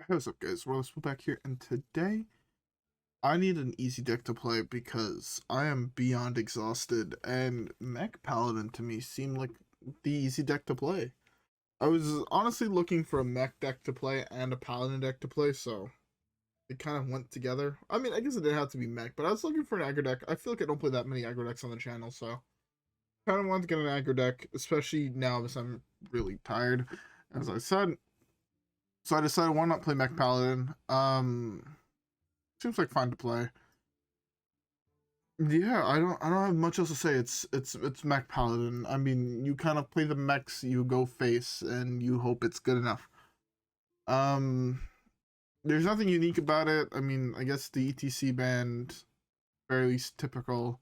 Hey, what's up, guys? WhirlXbow back here, and today I need an easy deck to play because I am beyond exhausted, and Mech Paladin to me seemed like the easy deck to play. I was honestly looking for a Mech deck to play and a Paladin deck to play, so it kind of went together. I mean, I guess it didn't have to be Mech, but I was looking for an aggro deck. I feel like I don't play that many aggro decks on the channel, so kind of wanted to get an aggro deck, especially now because I'm really tired, as I said. So I decided why not play Mech Paladin. Seems like fun to play. Yeah, I don't have much else to say. It's Mech Paladin. I mean, you kind of play the mechs, you go face, and you hope it's good enough. Um, there's nothing unique about it. I mean, I guess the E.T.C band, fairly typical.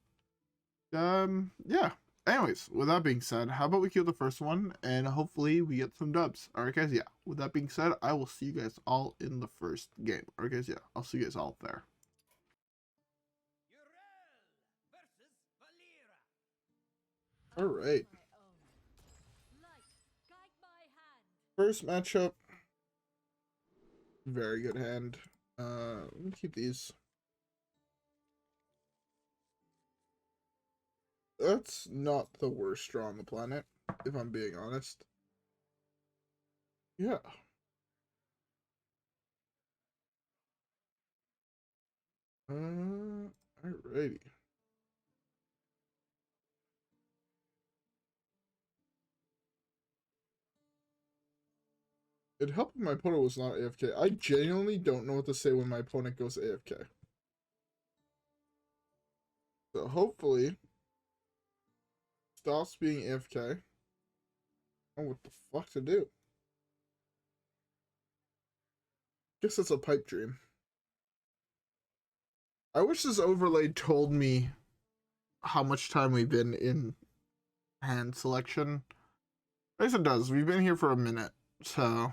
Yeah. Anyways, with that being said, how about we kill the first one and hopefully we get some dubs. Alright guys, yeah. With that being said, I will see you guys all in the first game. Alright guys, yeah. I'll see you guys all there. Alright. First matchup. Very good hand. Let me keep these. That's not the worst draw on the planet, if I'm being honest. Yeah. Alrighty. It helped my opponent was not AFK. I genuinely don't know what to say when my opponent goes AFK. So hopefully stops being AFK. Oh, what the fuck to do? Guess it's a pipe dream. I wish this overlay told me how much time we've been in hand selection. I guess it does. We've been here for a minute, so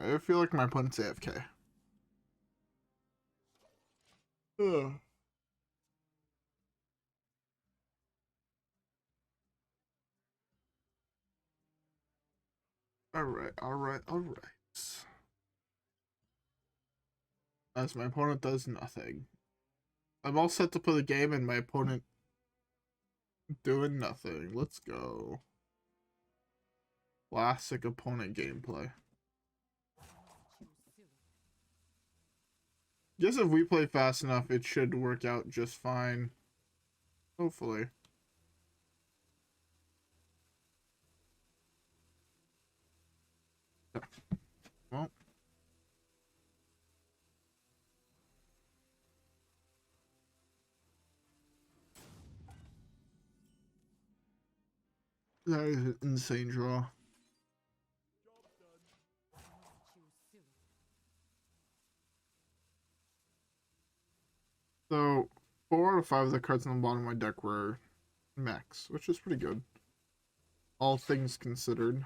I feel like my opponent's AFK. Ugh. Alright. As my opponent does nothing. I'm all set to play the game and my opponent doing nothing. Let's go. Classic opponent gameplay. Guess if we play fast enough, it should work out just fine. Hopefully. Well. That is an insane draw. So, 4 out of 5 of the cards on the bottom of my deck were mechs, which is pretty good. All things considered.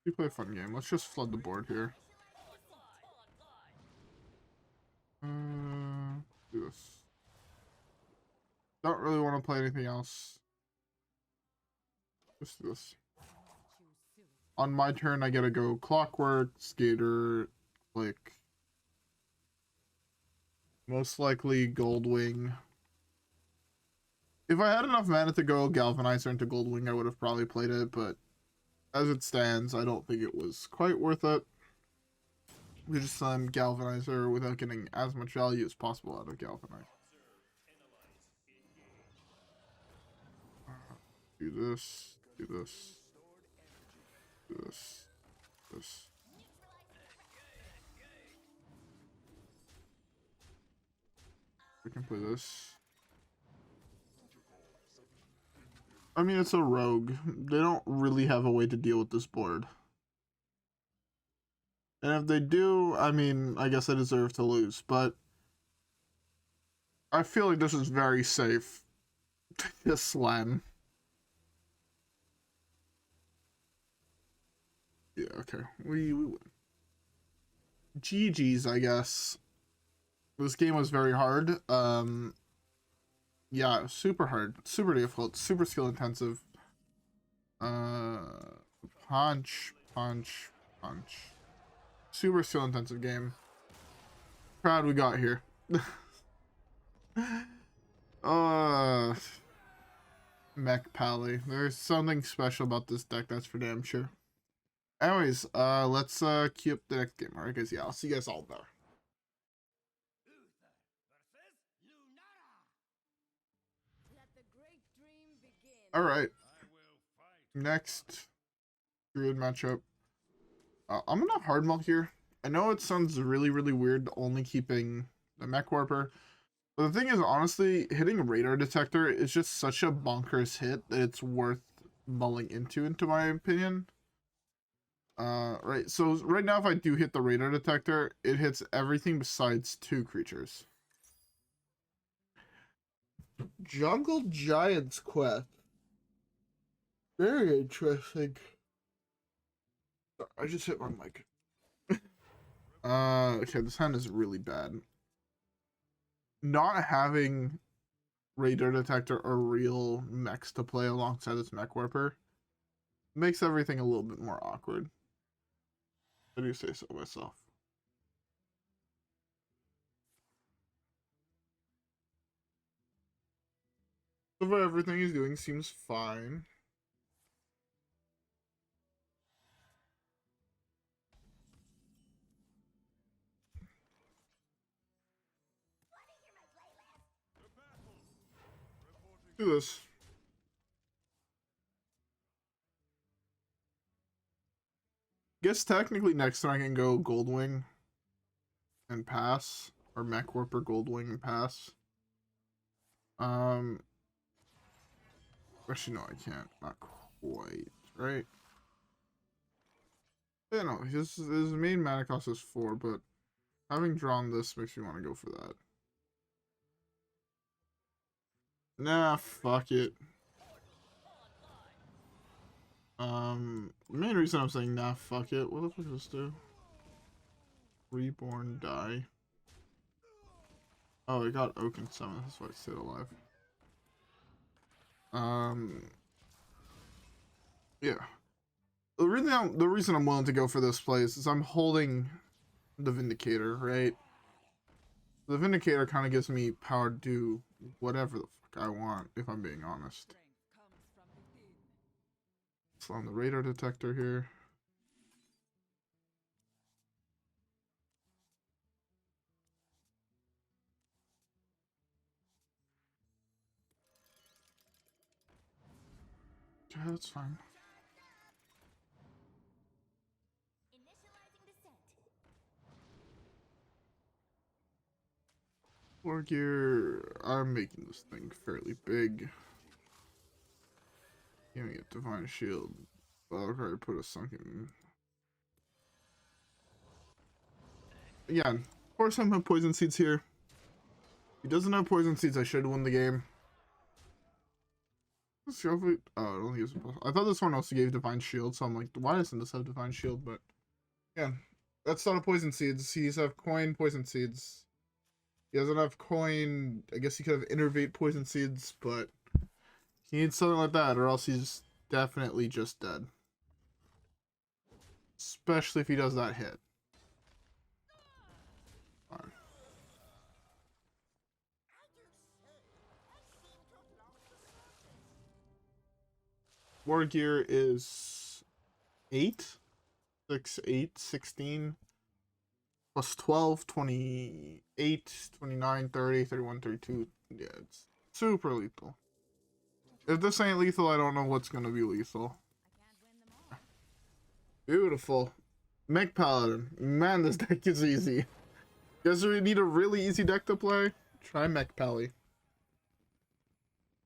We play a fun game. Let's just flood the board here. Do this. Don't really want to play anything else. Just do this. On my turn, I gotta go Clockwork, Skater, Click. Most likely Goldwing. If I had enough mana to go Galvanizer into Goldwing, I would have probably played it, but as it stands, I don't think it was quite worth it. We just send Galvanizer without getting as much value as possible out of Galvanizer. Do this, do this, do this, this. We can play this. I mean, it's a rogue. They don't really have a way to deal with this board. And if they do, I mean, I guess I deserve to lose, but I feel like this is very safe to just slam. Yeah, okay. We win. GG's, I guess. This game was very hard. Yeah, super hard, super difficult, super skill intensive. Punch, punch, punch. Super skill intensive game. Proud we got here. Mech Paladin. There's something special about this deck, that's for damn sure. Anyways, let's queue up the next game. Alright guys, yeah, I'll see you guys all there. Alright. Next Druid matchup. I'm gonna hard melt here. I know it sounds really, really weird only keeping the Mechwarper. But the thing is, honestly, hitting Radar Detector is just such a bonkers hit that it's worth mulling into my opinion. Right, so right now if I do hit the Radar Detector, it hits everything besides 2 creatures. Jungle Giant's Quest. Very interesting. I just hit my mic. Okay, this hand is really bad. Not having Radar Detector or real mechs to play alongside this Mechwarper makes everything a little bit more awkward. I do say so myself. So far, everything he's doing seems fine. Do this. Guess technically next time I can go Goldwing and pass, or Mechwarper Goldwing and pass. Actually no, I can't. Not quite, right? Yeah, no, his main mana cost is 4, but having drawn this makes me want to go for that. Nah, fuck it. The main reason I'm saying nah, fuck it. What the fuck does this do? Reborn die. Oh, it got Oak and Summon. That's why I stayed alive. Yeah. The reason I'm willing to go for this play is I'm holding the Vindicator, right? The Vindicator kind of gives me power to do whatever the fuck I want, if I'm being honest. Slam the Radar Detector here. Yeah, that's fine. Wargear, I'm making this thing fairly big. Giving it Divine Shield. Well, I'll probably put a sunken. Again, of course I have Poison Seeds here. If he doesn't have Poison Seeds, I should win the game. Let's see if it, oh, I don't think it's possible. I thought this one also gave Divine Shield, so I'm like, why doesn't this have Divine Shield? But yeah, that's not a Poison Seeds. He's have coin Poison Seeds. He doesn't have coin. I guess he could have Innervate Poison Seeds, but he needs something like that, or else he's definitely just dead. Especially if he does that hit. Fine. Wargear is 8, 6, 8, 16, plus 12, 28, 29, 30, 31, 32. Yeah, it's super lethal. If this ain't lethal, I don't know what's gonna be lethal. Beautiful. Mech Paladin. Man, this deck is easy. You guys need a really easy deck to play? Try Mech Paladin.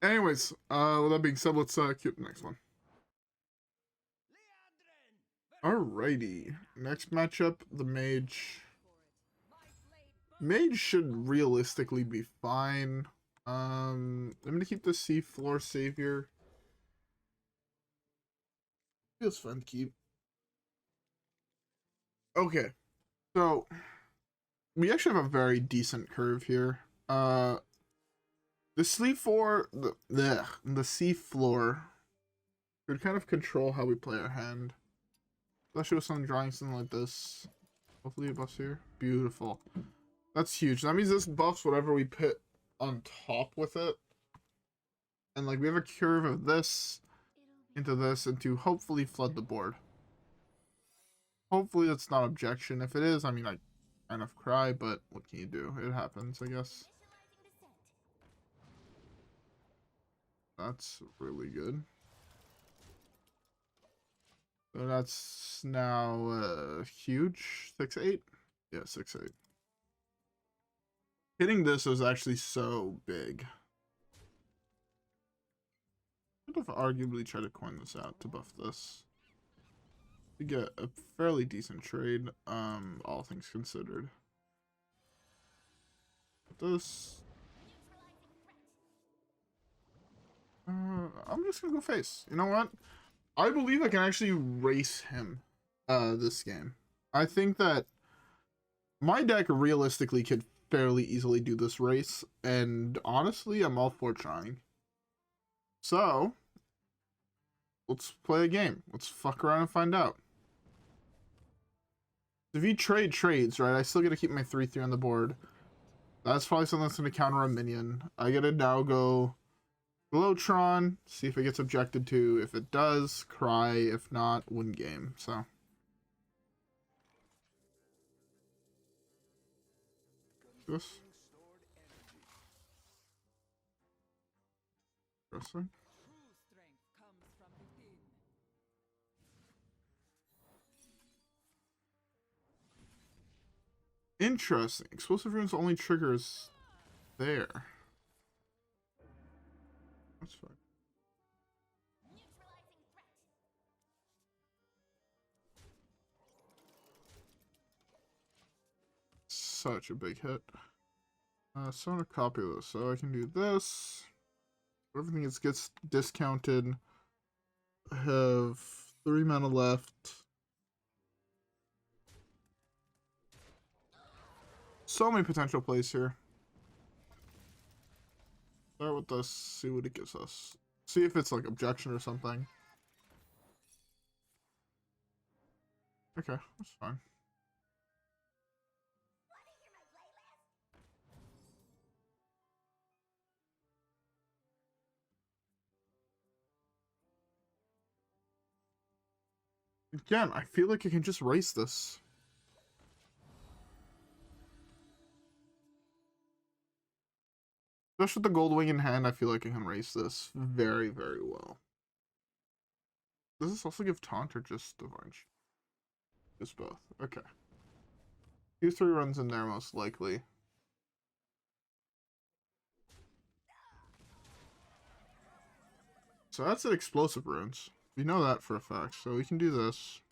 Anyways, with that being said, let's queue up the next one. Alrighty. Next matchup, the Mage. Mage should realistically be fine. I'm gonna keep the Seafloor Savior. Feels fun to keep. Okay. So we actually have a very decent curve here. The Seafloor Could kind of control how we play our hand. Especially with some drawing something like this. Hopefully it buffs here. Beautiful. That's huge. That means this buffs whatever we put on top with it. And like we have a curve of this into this and to hopefully flood the board. Hopefully that's not objection. If it is, I mean, I kind of cry, but what can you do? It happens, I guess. That's really good. So that's now huge. 6-8? Yeah, 6-8. Hitting this is actually so big. I could have arguably tried to coin this out to buff this. To get a fairly decent trade, all things considered. This... I'm just gonna go face. You know what? I believe I can actually race him this game. I think that my deck realistically could fairly easily do this race, and honestly, I'm all for trying. So, let's play a game. Let's fuck around and find out. If you trade trades, right, I still get to keep my 3/3 on the board. That's probably something that's going to counter a minion. I get to now go Glow-Tron, see if it gets objected to. If it does, cry. If not, win game. So. This. Interesting. Interesting. Explosive runes only triggers there. That's fine. Such a big hit. So I'm gonna copy this. So I can do this. Everything gets discounted. I have 3 mana left. So many potential plays here. Start with this, see what it gives us. See if it's like objection or something. Okay, that's fine. Again, I feel like I can just race this. Especially with the Goldwing in hand, I feel like I can race this very, very well. Does this also give taunt or just divine? Just both. Okay. 2-3 runs in there most likely. So that's an explosive runes. We know that for a fact. So we can do this.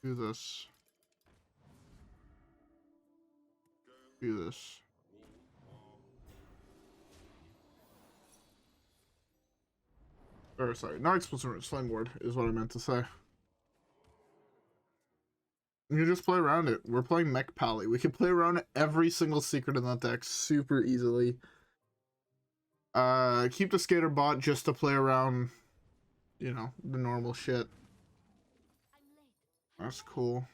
Do this. Do this. Or sorry, not explosive runes, flame ward is what I meant to say. You just play around it. We're playing Mech Paladin. We can play around every single secret in that deck super easily. Keep the Skaterbot just to play around, you know, the normal shit. That's cool.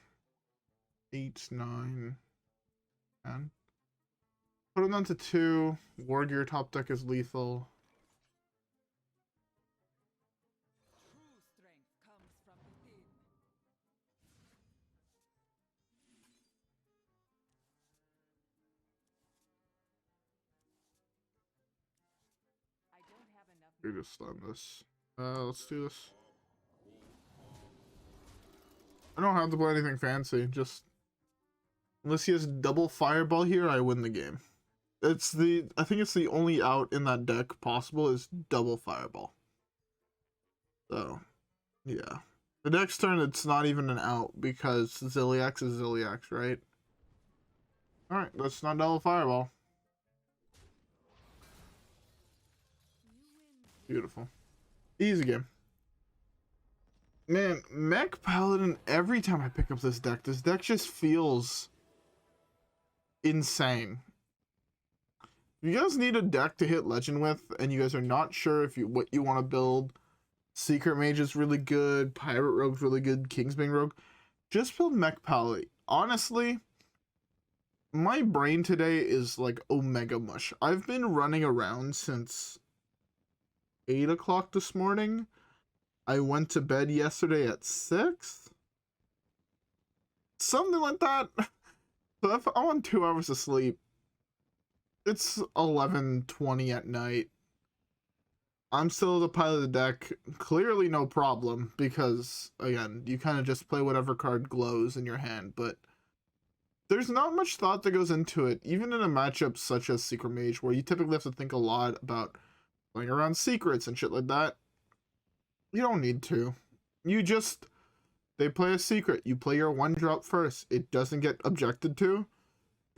8, 9, 10. Put him down to 2. Wargear top deck is lethal. We just slam this. Let's do this. I don't have to play anything fancy. Just unless he has double fireball here, I win the game. I think it's the only out in that deck possible is double fireball. So, yeah. The next turn, it's not even an out because Zilliax is Zilliax, right? Alright, that's not double fireball. Beautiful. Easy game. Man, Mech Paladin, every time I pick up this deck just feels insane. If you guys need a deck to hit legend with, and you guys are not sure if what you want to build, Secret Mage is really good. Pirate Rogue's really good. Kingsbane Rogue. Just build Mech Paladin. Honestly, my brain today is like Omega Mush. I've been running around since 8 o'clock this morning. I went to bed yesterday at 6. Something like that. So if I want 2 hours of sleep, it's 11:20 at night. I'm still the pilot of the deck. Clearly no problem, because, again, you kind of just play whatever card glows in your hand, but there's not much thought that goes into it, even in a matchup such as Secret Mage, where you typically have to think a lot about playing around secrets and shit like that. You don't need to. They play a secret. You play your 1-drop first. It doesn't get objected to.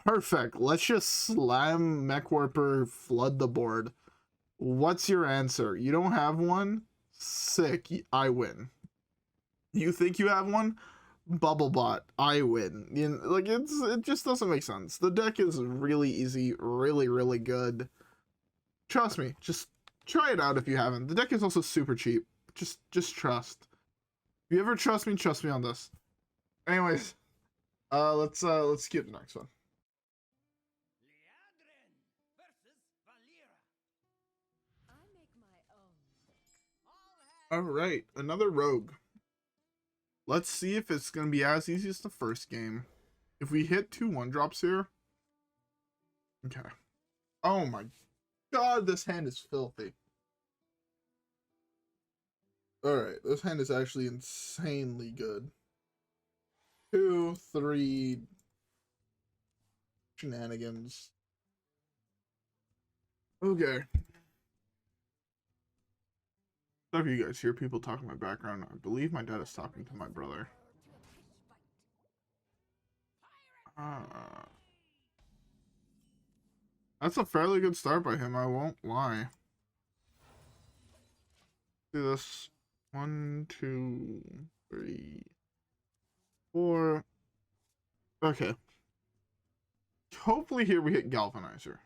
Perfect. Let's just slam Mechwarper, flood the board. What's your answer? You don't have one? Sick. I win. You think you have one? Bubblebot. I win. Like, it just doesn't make sense. The deck is really easy, really, really good. Trust me. Just try it out if you haven't. The deck is also super cheap. Just trust. If you ever trust me on this. Anyways, let's skip the next one. Alright, another rogue. Let's see if it's going to be as easy as the first game. If we hit 2 1-drops here. Okay. Oh my god, this hand is filthy. Alright, this hand is actually insanely good. 2, 3 shenanigans. Okay. If you guys hear people talking in my background, I believe my dad is talking to my brother. That's a fairly good start by him, I won't lie. Do this. 1, 2, 3, 4. Okay. Hopefully here we hit Galvanizer.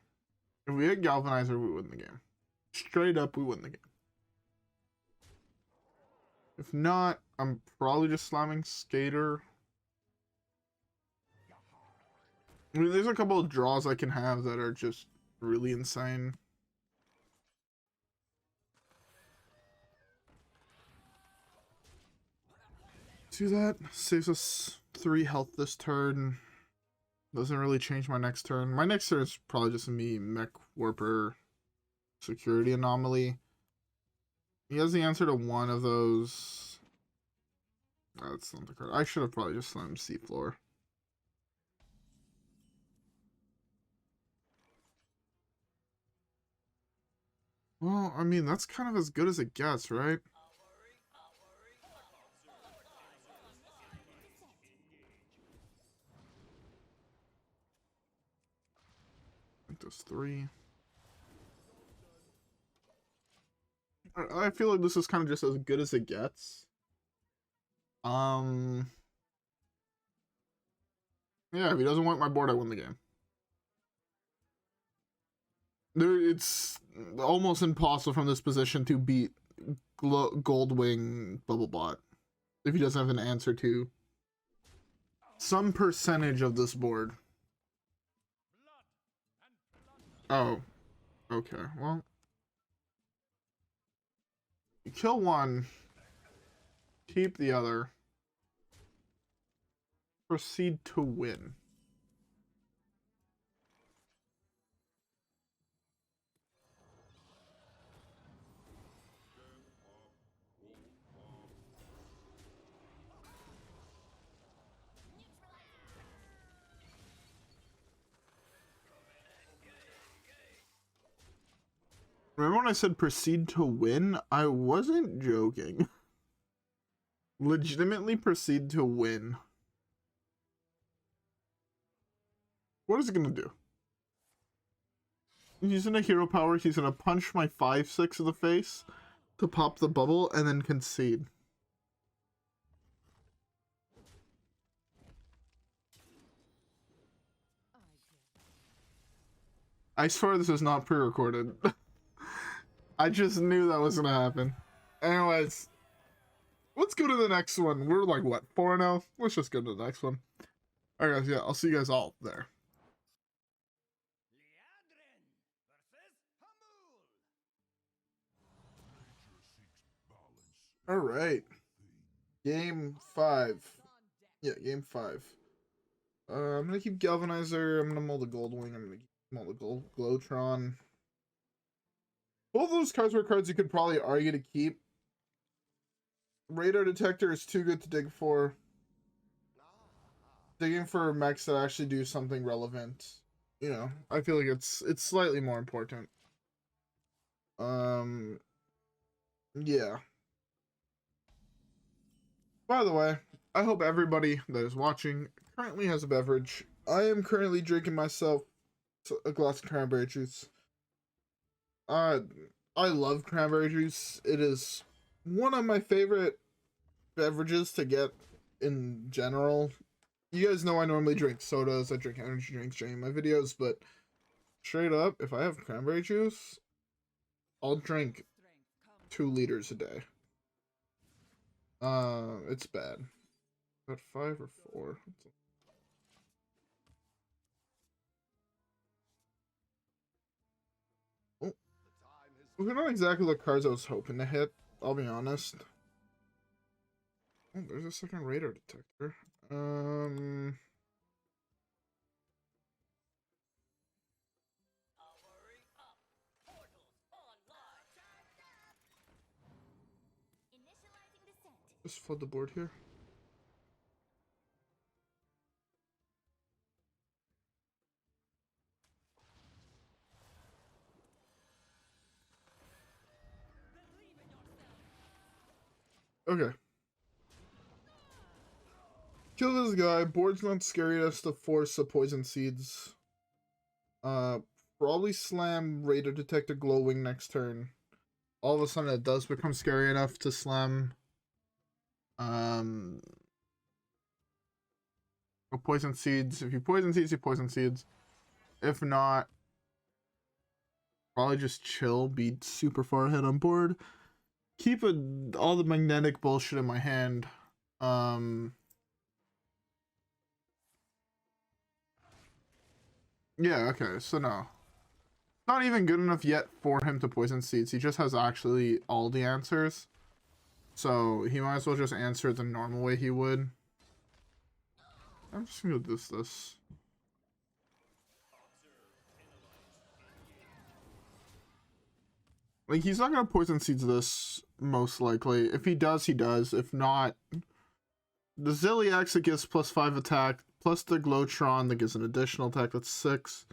If we hit Galvanizer, we win the game. Straight up, we win the game. If not, I'm probably just slamming Skater. I mean, there's a couple of draws I can have that are just really insane. Do that. Saves us 3 health this turn. Doesn't really change my next turn. My next turn is probably just me Mechwarper security anomaly. He has the answer to one of those. That's not the card. I should have probably just slammed Seafloor. Well, I mean, that's kind of as good as it gets, right? I think there's 3. I feel like this is kind of just as good as it gets. Yeah, if he doesn't want my board, I win the game. It's almost impossible from this position to beat Goldwing Bubblebot if he doesn't have an answer to some percentage of this board. Oh, okay. Well, you kill one, keep the other, proceed to win. Remember when I said proceed to win? I wasn't joking. Legitimately proceed to win. What is it gonna do? Using a hero power, he's gonna punch my 5/6 in the face to pop the bubble and then concede. I swear this is not pre-recorded. I just knew that was gonna happen. Anyways, let's go to the next one. We're like, what, 4-0? Let's just go to the next one. Alright, guys, yeah, I'll see you guys all there. Alright. Game 5. Yeah, game 5. I'm gonna keep Galvanizer. I'm gonna mull the Goldwing. I'm gonna mull the Glow-Tron. Both of those cards were cards you could probably argue to keep. Radar Detector is too good to dig for. Digging for mechs that actually do something relevant. You know, I feel like it's slightly more important. Yeah. By the way, I hope everybody that is watching currently has a beverage. I am currently drinking myself a glass of cranberry juice. I love cranberry juice. It is one of my favorite beverages to get in general. You guys know I normally drink sodas, I drink energy drinks during my videos, but straight up, if I have cranberry juice, I'll drink 2 liters a day. It's bad. About 5 or 4. Oh. We're not exactly the cards I was hoping to hit, I'll be honest. Oh, there's a second radar detector. Just flood the board here. Okay. Kill this guy. Board's not scary enough to force the poison seeds. Probably slam Radar Detector Glowwing next turn. All of a sudden it does become scary enough to slam poison seeds. If you poison seeds, you poison seeds. If not, probably just chill, be super far ahead on board. Keep all the magnetic bullshit in my hand. Yeah, okay, so no. Not even good enough yet for him to poison seeds. He just has actually all the answers. So he might as well just answer it the normal way he would. I'm just gonna do this. Like, he's not gonna poison seeds this, most likely. If he does, he does. If not, the Zilliax that gives +5 attack, plus the Glow-Tron that gives an additional attack, that's 6.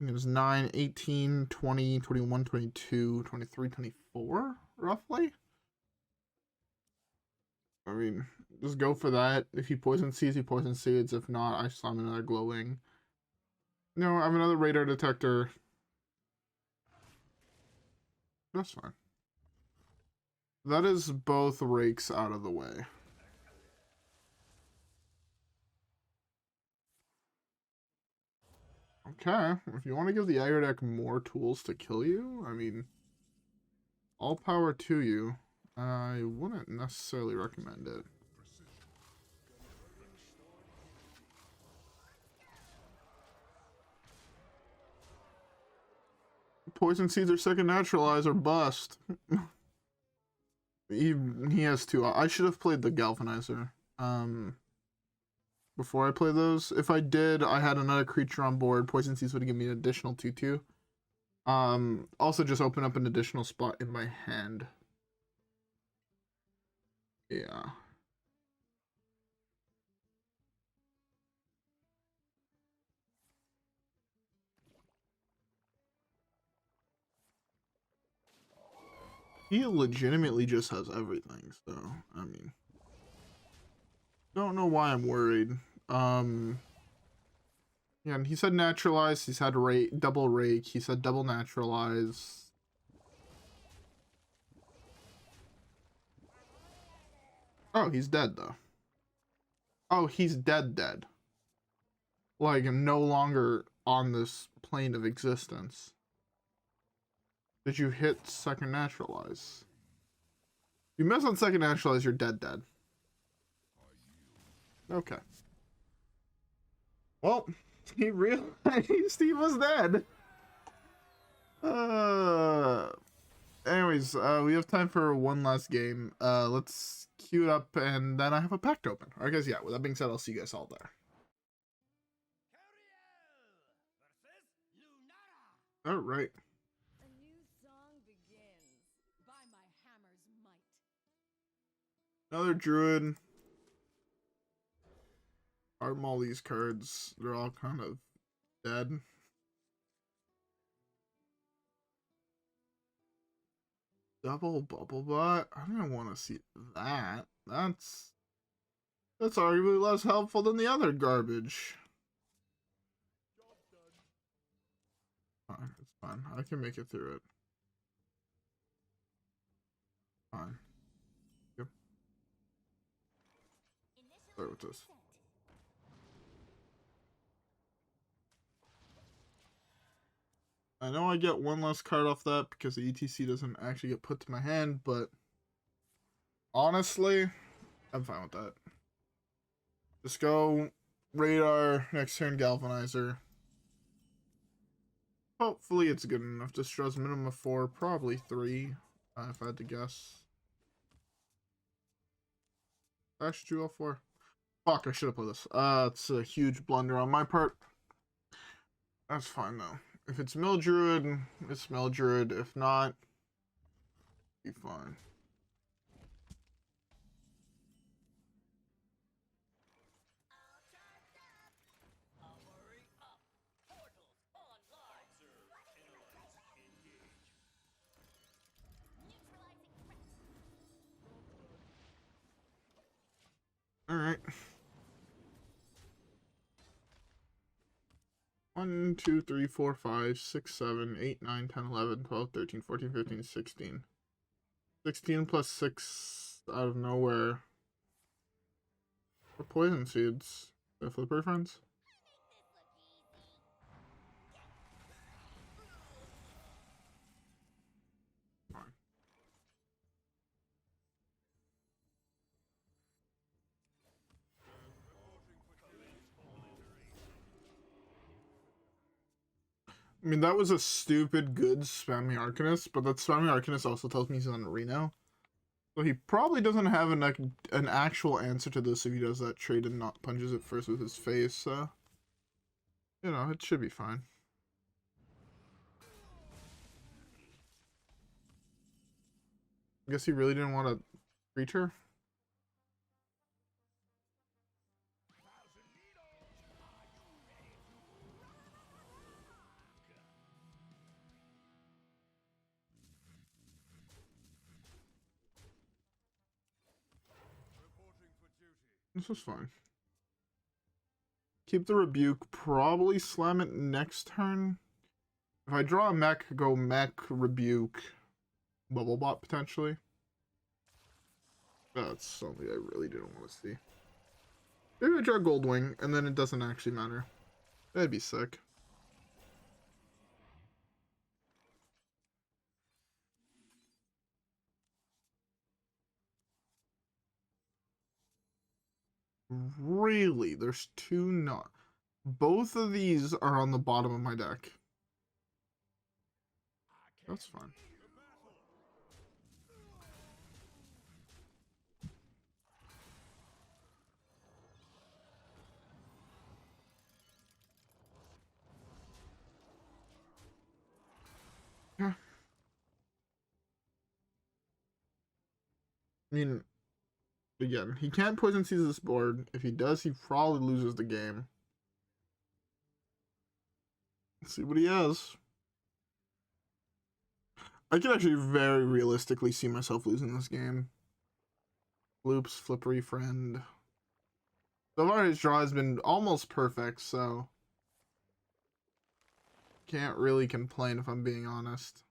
It gives 9, 18, 20, 21, 22, 23, 24, roughly? I mean, just go for that. If he poison seeds, he poison seeds. If not, I slam another Glowing. No, I have another Radar Detector. That's fine. That is both rakes out of the way. Okay, if you want to give the aggro deck more tools to kill you, I mean, all power to you. I wouldn't necessarily recommend it. Poison seeds are second naturalize or bust. he has 2. I should have played the Galvanizer. Before I play those. If I did, I had another creature on board. Poison seeds would give me an additional 2/2. Also just open up an additional spot in my hand. Yeah. He legitimately just has everything, so, I mean, don't know why I'm worried. Yeah, and he said naturalize, he's had rake, double rake, he said double naturalize. Oh, he's dead, though. Oh, he's dead. Like, no longer on this plane of existence. Did you hit second naturalize? You miss on second naturalize, you're dead. Okay. Well, he realized he was dead. Anyways, we have time for one last game. Let's queue it up, and then I have a pack to open. Alright, guys, yeah, with that being said, I'll see you guys all there. Alright. A new song begins by my hammer's might. Another Druid. All these cards, they're all kind of dead. Double Bubblebot? I don't want to see that. That's arguably less helpful than the other garbage. Fine, it's fine. I can make it through it. Fine. Yep. Start with this. I know I get one less card off that because the E.T.C doesn't actually get put to my hand, but honestly, I'm fine with that. Just go Radar, next turn Galvanizer. Hopefully it's good enough. Just draws a minimum of 4, probably 3, if I had to guess. I should do all 4. Fuck, I should have played this. It's a huge blunder on my part. That's fine though. If it's Mill Druid, it's Mill Druid. If not, be fine. Alright. 1, 2, 3, 4, 5, 6, 7, 8, 9, 10, 11, 12, 13, 14, 15, 16. 16 plus 6 out of nowhere. For poison seeds. For the preference. I mean, that was a stupid good spammy Arcanist, but that spammy Arcanist also tells me he's on Reno. So he probably doesn't have an actual answer to this if he does that trade and not punches it first with his face, so... You know, it should be fine. I guess he really didn't want a creature? This is fine. Keep the Rebuke, probably slam it next turn. If I draw a mech, go mech, Rebuke, Bubblebot potentially. That's something I really didn't want to see. Maybe I draw Goldwing, and then it doesn't actually matter. That'd be sick. Really? There's 2 not. Both of these are on the bottom of my deck. That's fine. Yeah. I mean, again, he can't poison seize this board. If he does, he probably loses the game. Let's see what he has. I can actually very realistically see myself losing this game. Loops, Flippery Friend. So far his draw has been almost perfect, so... Can't really complain if I'm being honest.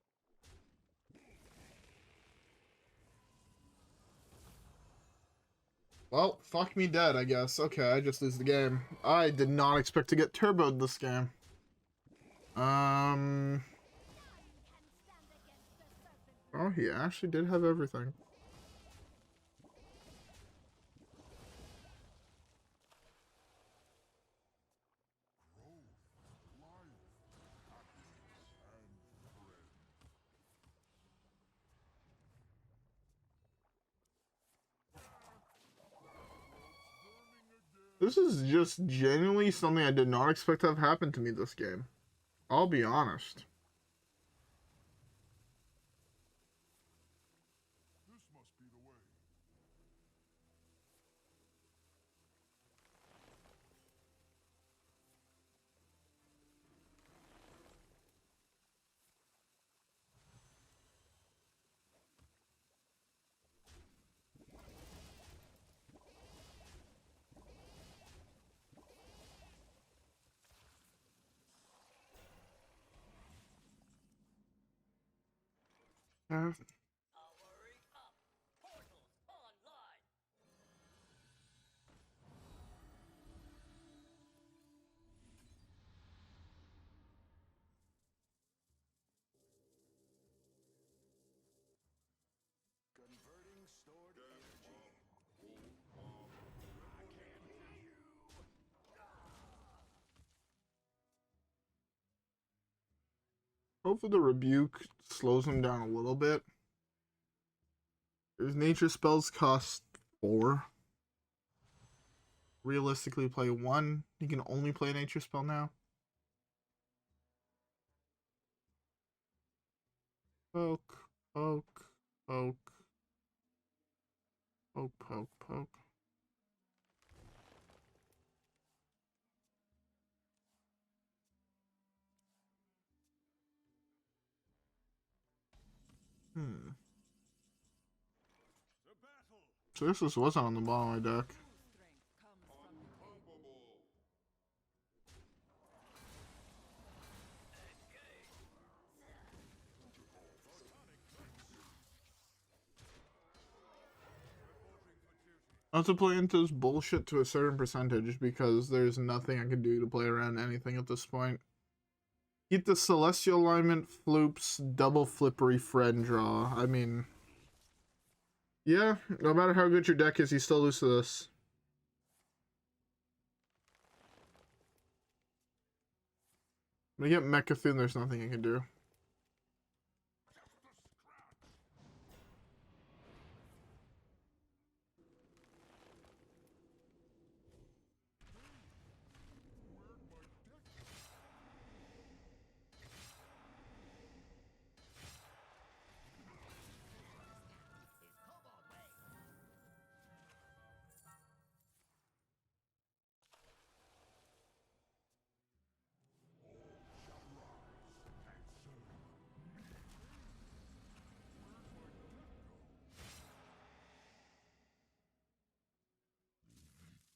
Well, fuck me dead, I guess. Okay, I just lose the game. I did not expect to get turboed this game. Oh, he actually did have everything. This is just genuinely something I did not expect to have happen to me this game. I'll be honest. This must be the way. Uh, Powering up. Portals online. Converting stored energy. I can't hear you. hopefully the Rebuke slows him down a little bit. His nature spells cost 4. Realistically play 1. He can only play a nature spell now. Poke, poke, poke. Poke, poke, poke. The battle. So this just wasn't on the bottom of my deck. True strength comes from Unstoppable. I have to play into this bullshit to a certain percentage because there's nothing I can do to play around anything at this point. Keep the Celestial Alignment, Floops, double Flippery friend draw. I mean, yeah, no matter how good your deck is, you still lose to this. When I get Mechathune, there's nothing I can do.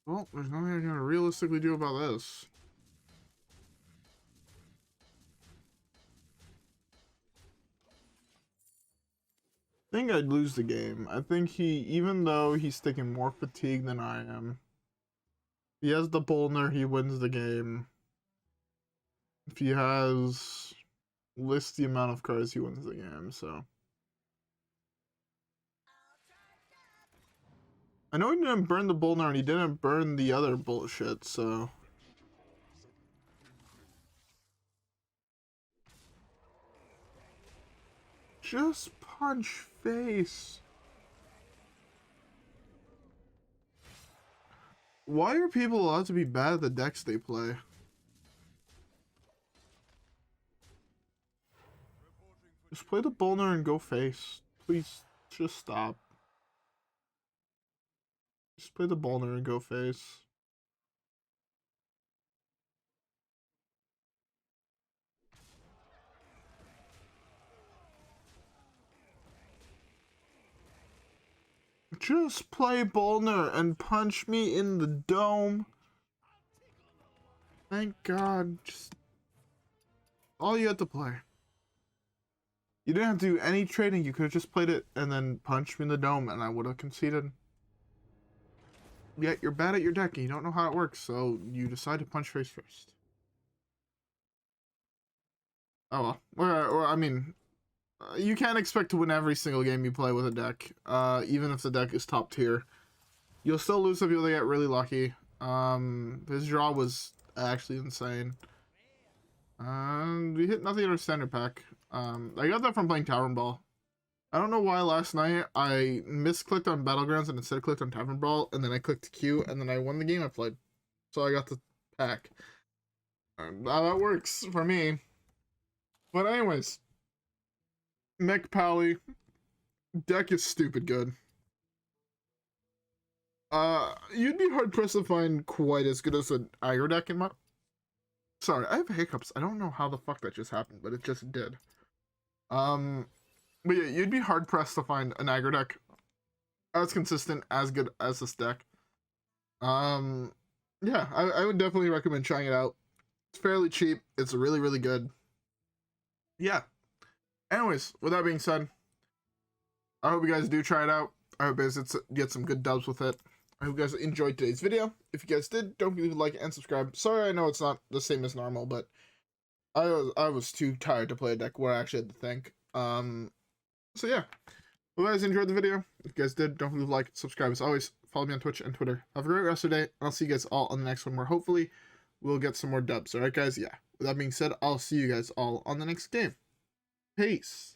Well, there's nothing I can realistically do about this. I think I'd lose the game. I think even though he's taking more fatigue than I am, he has the Bolner, he wins the game. If he has list the amount of cards, he wins the game, so. I know he didn't burn the Bolner and he didn't burn the other bullshit, so. Just punch face. Why are people allowed to be bad at the decks they play? Just play the Bolner and go face. Please, just stop. Just play the Bolner and go face. Just play Bolner and punch me in the dome. Thank God. Just all you had to play. You didn't have to do any trading. You could have just played it and then punched me in the dome and I would have conceded. Yet you're bad at your deck and you don't know how it works, so you decide to punch face first. Oh well. Or I mean, you can't expect to win every single game you play with a deck, even if the deck is top tier. You'll still lose if you get really lucky. His draw was actually insane. We hit nothing in our standard pack. I got that from playing Tavern Brawl. I don't know why last night I misclicked on Battlegrounds and instead clicked on Tavern Brawl, and then I clicked Q, and then I won the game I played. so I got the pack. That works for me. But anyways, Mech Pally deck is stupid good. You'd be hard pressed to find quite as good as an aggro deck in my. Sorry, I have hiccups. I don't know how the fuck that just happened, but it just did. But yeah, you'd be hard pressed to find an aggro deck as consistent, as good as this deck. Yeah, I would definitely recommend trying it out. It's fairly cheap. It's really, really good. Yeah. Anyways, with that being said, I hope you guys do try it out. I hope you guys get some good dubs with it. I hope you guys enjoyed today's video. If you guys did, don't forget to like and subscribe. Sorry, I know it's not the same as normal, but I was too tired to play a deck where I actually had to think. So yeah. If you guys enjoyed the video, if you guys did, don't forget to like, subscribe as always. Follow me on Twitch and Twitter. Have a great rest of the day, and I'll see you guys all on the next one where hopefully we'll get some more dubs. Alright guys, yeah. With that being said, I'll see you guys all on the next game. Peace.